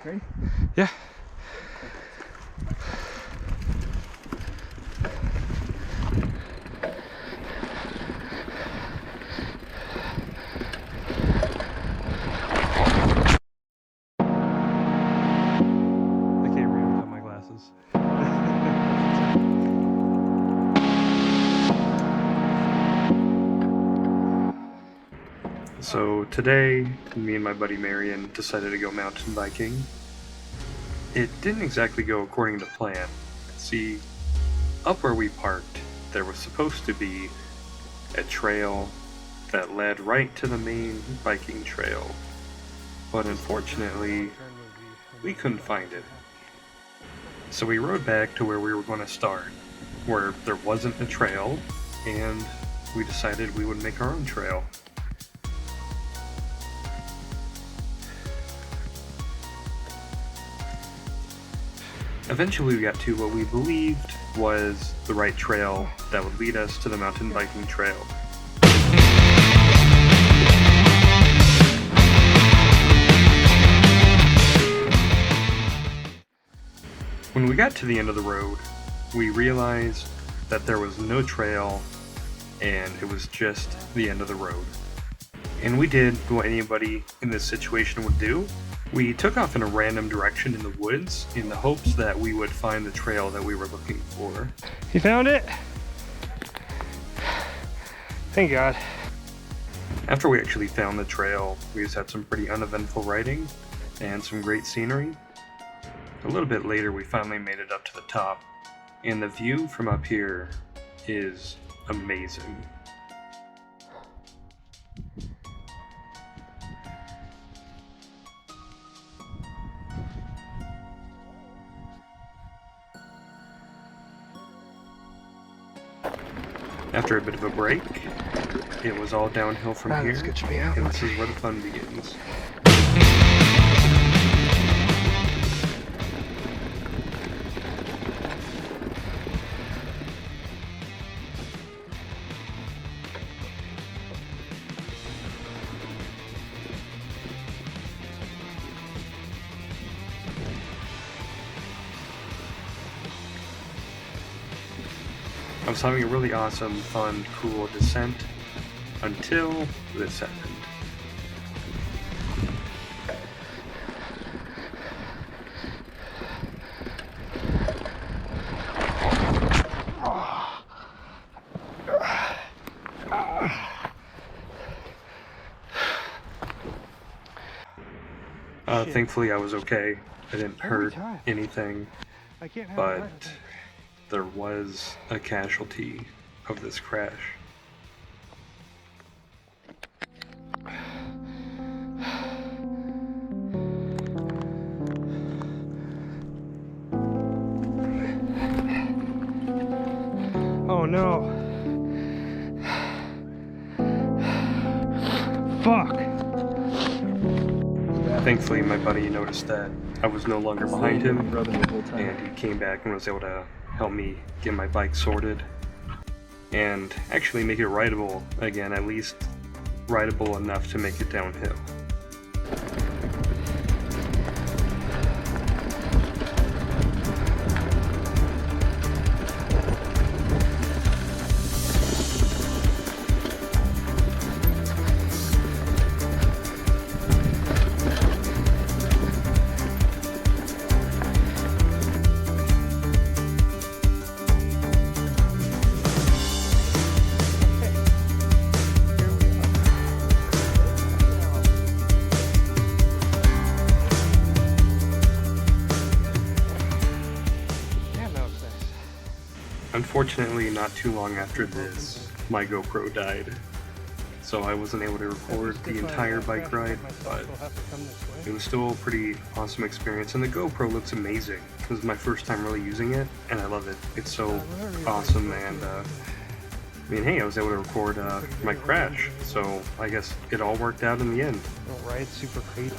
Ready? Yeah. I can't read without my glasses. So today, me and my buddy Marion decided to go mountain biking. It didn't exactly go according to plan. See, up where we parked, there was supposed to be a trail that led right to the main biking trail. But unfortunately, we couldn't find it. So we rode back to where we were going to start, where there wasn't a trail, and we decided we would make our own trail. Eventually we got to what we believed was the right trail that would lead us to the mountain biking trail. When we got to the end of the road, we realized that there was no trail and it was just the end of the road. And we did what anybody in this situation would do. We took off in a random direction in the woods in the hopes that we would find the trail that we were looking for. You found it? Thank God. After we actually found the trail, we just had some pretty uneventful riding and some great scenery. A little bit later, we finally made it up to the top, and the view from up here is amazing. After a bit of a break, it was all downhill from here, and this is where the fun begins. I was having a really awesome, fun, cool descent until this happened. Thankfully I was okay. I didn't hurt anything, but there was a casualty of this crash. Oh no. Fuck. Thankfully, my buddy noticed that I was no longer behind him, and he came back and was able to help me get my bike sorted and actually make it rideable again, at least rideable enough to make it downhill. Unfortunately, not too long after this, my GoPro died, so I wasn't able to record the entire bike ride, but it was still a pretty awesome experience, and the GoPro looks amazing. This is my first time really using it, and I love it. It's so awesome, and I mean, hey, I was able to record my crash, so I guess it all worked out in the end. Don't ride super crazy.